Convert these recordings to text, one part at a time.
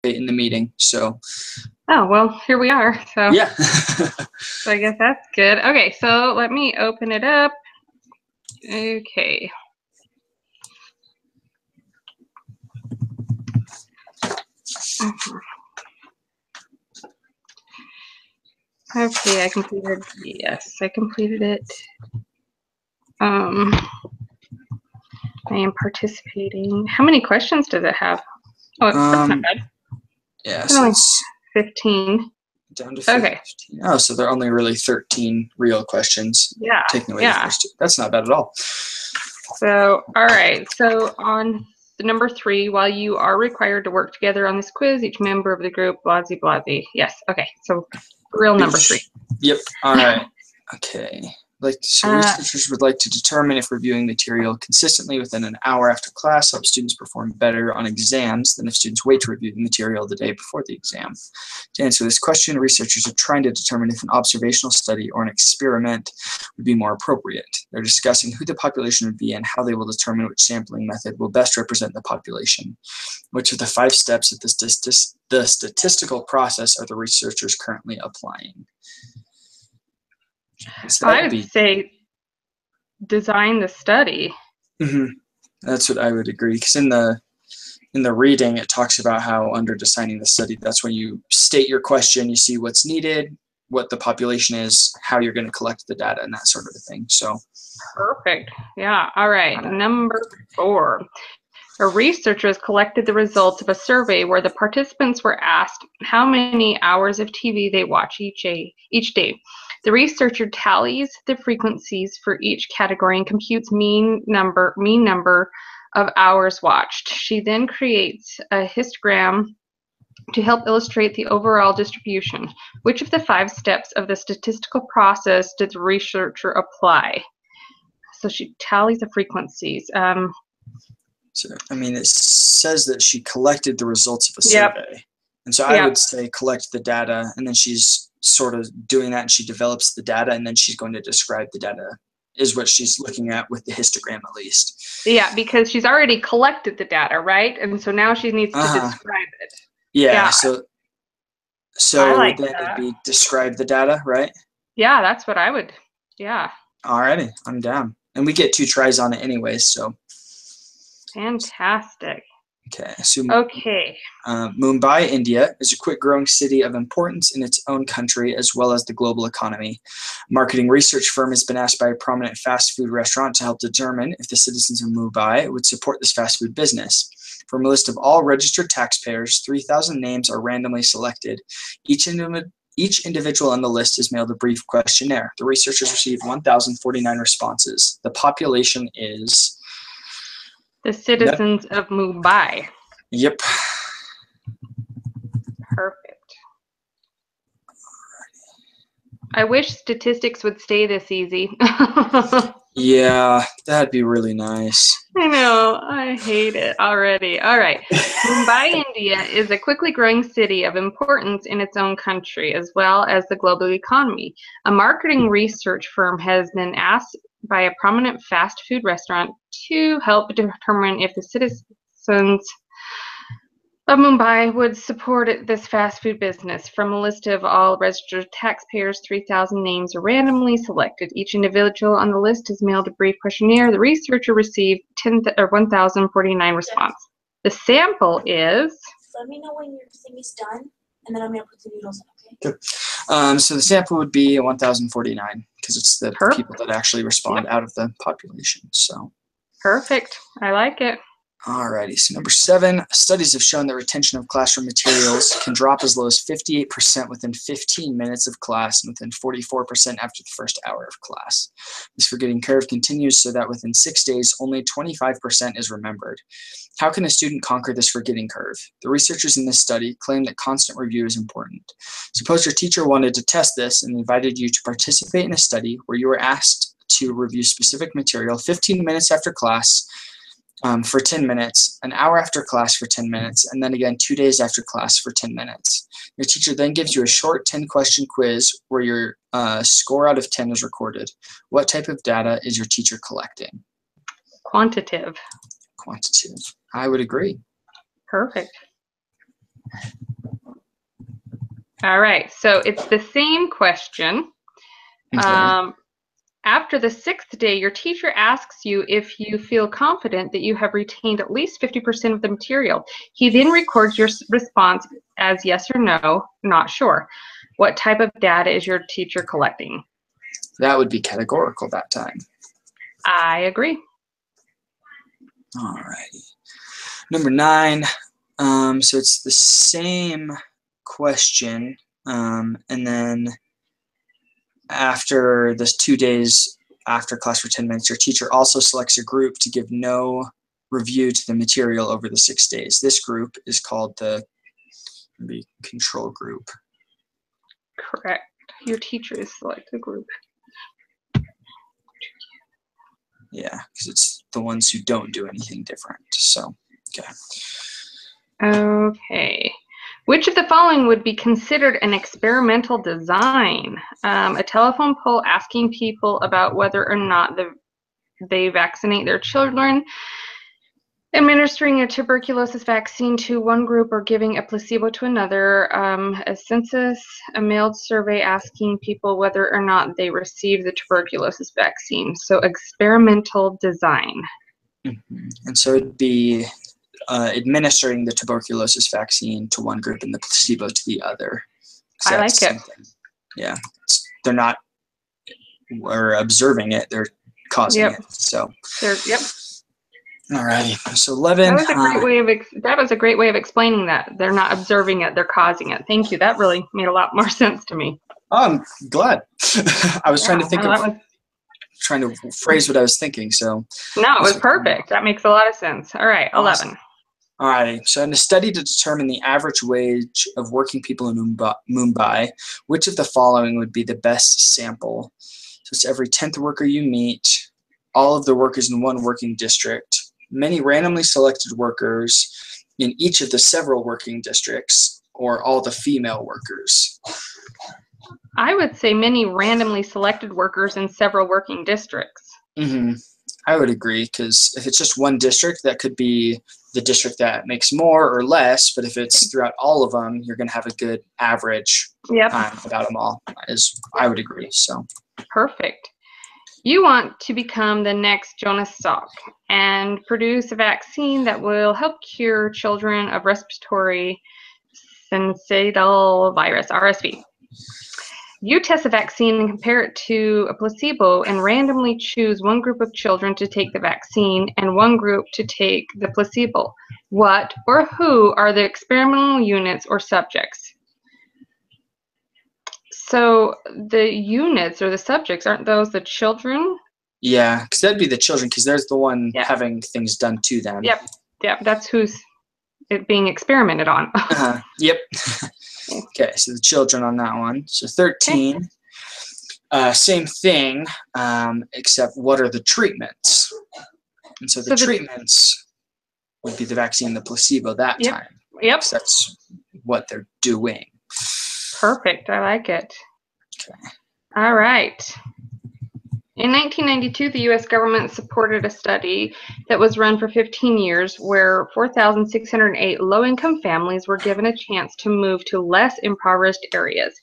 in the meeting. So oh, well, here we are. So yeah. so I guess that's good. Okay, so let me open it up. Okay. Okay, I completed. Yes, I completed it. I am participating. How many questions does it have? Oh, that's not bad. Yeah, It's so only it's 15. down to 15. Okay. Oh, so there are only really 13 real questions. Yeah. Taking away the first two. That's not bad at all. So, all right. So on the number 3, while you are required to work together on this quiz, each member of the group, blasey, blasey. Yes. Okay. So real number 3. Yep. All right. Okay. So researchers would like to determine if reviewing material consistently within an hour after class helps students perform better on exams than if students wait to review the material the day before the exam. To answer this question, researchers are trying to determine if an observational study or an experiment would be more appropriate. They're discussing who the population would be and how they will determine which sampling method will best represent the population. Which of the 5 steps of the statistical process are the researchers currently applying? So I would say design the study. That's what I would agree. Because in the reading, it talks about how under designing the study, that's when you state your question, you see what's needed, what the population is, how you're going to collect the data, and that sort of a thing. So perfect. Yeah. All right. Number 4. A researcher has collected the results of a survey where the participants were asked how many hours of TV they watch each day. The researcher tallies the frequencies for each category and computes mean number of hours watched. She then creates a histogram to help illustrate the overall distribution. Which of the 5 steps of the statistical process did the researcher apply? So she tallies the frequencies. So, I mean, it says that she collected the results of a survey. And so I would say collect the data, and then she's sort of doing that, and she develops the data, and then she's going to describe the data, is what she's looking at with the histogram at least. Yeah, because she's already collected the data, right? And so now she needs to describe it. Yeah, so like then it'd be describe the data, right? Yeah, that's what I would, yeah. Alrighty, I'm down. And we get 2 tries on it anyway, so. Fantastic. Okay. So, Mumbai, India is a quick growing city of importance in its own country as well as the global economy. A marketing research firm has been asked by a prominent fast food restaurant to help determine if the citizens of Mumbai would support this fast food business. From a list of all registered taxpayers, 3,000 names are randomly selected. Each individual on the list is mailed a brief questionnaire. The researchers received 1,049 responses. The population is the citizens of Mumbai. Yep. Perfect. I wish statistics would stay this easy. Yeah, that'd be really nice. I know. I hate it already. All right. Mumbai, India is a quickly growing city of importance in its own country as well as the global economy. A marketing research firm has been asked by a prominent fast food restaurant to help determine if the citizens of Mumbai would support this fast food business. From a list of all registered taxpayers, 3,000 names are randomly selected. Each individual on the list is mailed a brief questionnaire. The researcher received 1,049 responses. The sample is... Let me know when your thing is done, and then I'm going to put the noodles in, okay? Good. So the sample would be 1,049 because it's the people that actually respond out of the population. So perfect. I like it. Alrighty, so number 7, studies have shown that retention of classroom materials can drop as low as 58% within 15 minutes of class and within 44% after the first hour of class. This forgetting curve continues so that within 6 days, only 25% is remembered. How can a student conquer this forgetting curve? The researchers in this study claim that constant review is important. Suppose your teacher wanted to test this and invited you to participate in a study where you were asked to review specific material 15 minutes after class, for 10 minutes, an hour after class for 10 minutes, and then again 2 days after class for 10 minutes. Your teacher then gives you a short 10-question quiz where your score out of 10 is recorded. What type of data is your teacher collecting? Quantitative. Quantitative. I would agree. Perfect. All right, so it's the same question. Okay. After the 6th day, your teacher asks you if you feel confident that you have retained at least 50% of the material. He then records your response as yes or no, not sure. What type of data is your teacher collecting? That would be categorical that time. I agree. All righty. Number 9. So it's the same question, and then after this 2 days after class for 10 minutes, your teacher also selects a group to give no review to the material over the 6 days. This group is called the control group. Correct. Your teacher is select the group. Yeah, because it's the ones who don't do anything different. So, okay. Okay. Which of the following would be considered an experimental design? A telephone poll asking people about whether or not they vaccinate their children, administering a tuberculosis vaccine to one group or giving a placebo to another, a census, a mailed survey asking people whether or not they received the tuberculosis vaccine. So experimental design. Mm-hmm. And so it'd be administering the tuberculosis vaccine to one group and the placebo to the other. I like it. Yeah, they're not or observing it; they're causing it. So. Yep. Alrighty. So 11. That was a great way of that was a great way of explaining that. They're not observing it; they're causing it. Thank you. That really made a lot more sense to me. Oh, I'm glad. I was trying to think trying to phrase what I was thinking. So. No, it was perfect. That makes a lot of sense. All right, 11. Awesome. All right. So in a study to determine the average wage of working people in Mumbai, which of the following would be the best sample? So it's every 10th worker you meet, all of the workers in one working district, many randomly selected workers in each of the several working districts, or all the female workers. I would say many randomly selected workers in several working districts. Mm-hmm. I would agree, because if it's just one district, that could be the district that makes more or less, but if it's throughout all of them, you're going to have a good average time about them all, I would agree. So perfect. You want to become the next Jonas Salk and produce a vaccine that will help cure children of respiratory syncytial virus, RSV. You test the vaccine and compare it to a placebo and randomly choose one group of children to take the vaccine and one group to take the placebo. What or who are the experimental units or subjects? So the units or the subjects, aren't those the children? Yeah, because that'd be the children, because there's the one having things done to them. Yep, that's who's it being experimented on. Yep. Okay, so the children on that one. So 13, same thing, except what are the treatments? And so the treatments would be the vaccine, the placebo that time. Yep. So that's what they're doing. Perfect. I like it. Okay. All right. In 1992, the U.S. government supported a study that was run for 15 years where 4,608 low-income families were given a chance to move to less impoverished areas.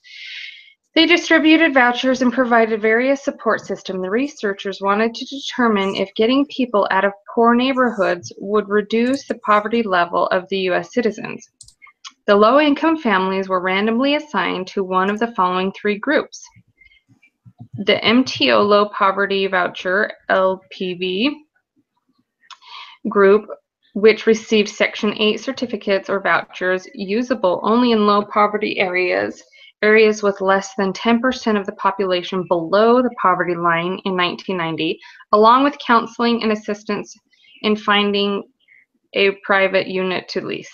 They distributed vouchers and provided various support systems. The researchers wanted to determine if getting people out of poor neighborhoods would reduce the poverty level of the U.S. citizens. The low-income families were randomly assigned to one of the following 3 groups. The MTO Low Poverty Voucher, LPV, group, which received Section 8 certificates or vouchers usable only in low poverty areas with less than 10% of the population below the poverty line in 1990, along with counseling and assistance in finding a private unit to lease.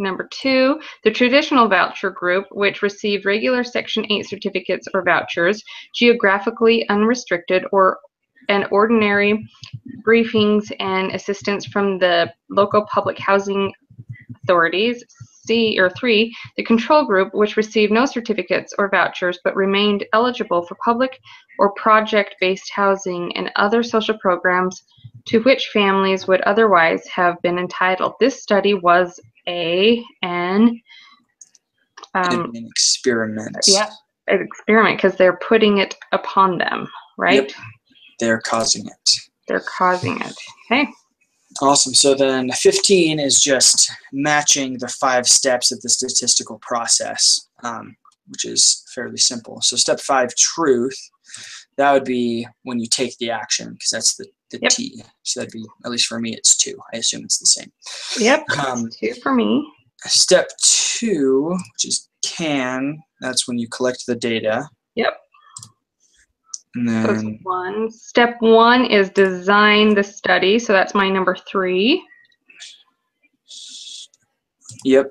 Number 2, the traditional voucher group, which received regular Section 8 certificates or vouchers, geographically unrestricted, and ordinary briefings and assistance from the local public housing authorities. 3, the control group, which received no certificates or vouchers but remained eligible for public or project-based housing and other social programs to which families would otherwise have been entitled. This study was an It'd be an experiment. Yeah, an experiment because they're putting it upon them, right? Yep. They're causing it. They're causing it. Okay. Awesome. So then 15 is just matching the 5 steps of the statistical process, which is fairly simple. So step 5, truth, that would be when you take the action, because that's the Yep. T. So that'd be, at least for me, it's 2. I assume it's the same. Yep. 2 for me. Step 2, which is can, that's when you collect the data. Yep. And So it's then 1. Step 1 is design the study. So that's my number 3. yep.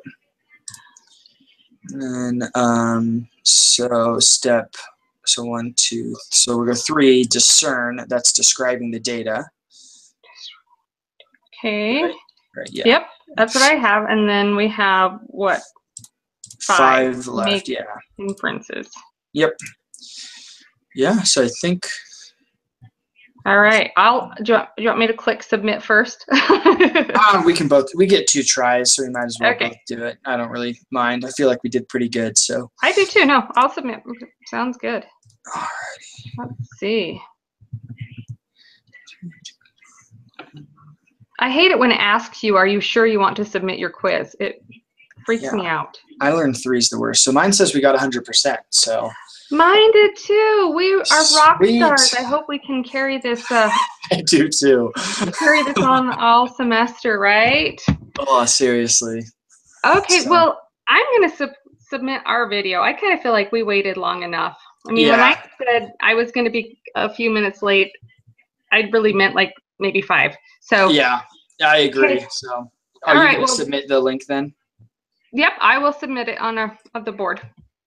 And then so 1, 2. So we go 3, discern. That's describing the data. Okay. Right. Yeah. Yep. That's what I have. And then we have what? 5 left. Make Yeah. inferences. Yep. Yeah. So I think. All right. Do you want me to click submit first? We can both. We get 2 tries, so we might as well Okay. both do it. I don't really mind. I feel like we did pretty good. So. I do too. No, I'll submit. Sounds good. Alrighty. Let's see. I hate it when it asks you, are you sure you want to submit your quiz? It freaks me out. I learned 3 is the worst. So mine says we got 100%. So. Mine did too. We are rock Sweet. stars. I hope we can carry this I do too. on all semester, right? Oh, seriously. Okay, So- well, I'm going to submit our video. I kind of feel like we waited long enough. I mean, when Yeah. I said I was going to be a few minutes late, I really meant like maybe 5. So, Yeah, I agree. Okay. So, are you right, going well- to submit the link then? yep, I will submit it on the board.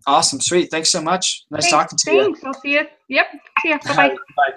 Awesome, sweet. Thanks so much. Nice talking to you. Thanks. I'll see you. Yep. See ya. All Bye-bye. right, bye.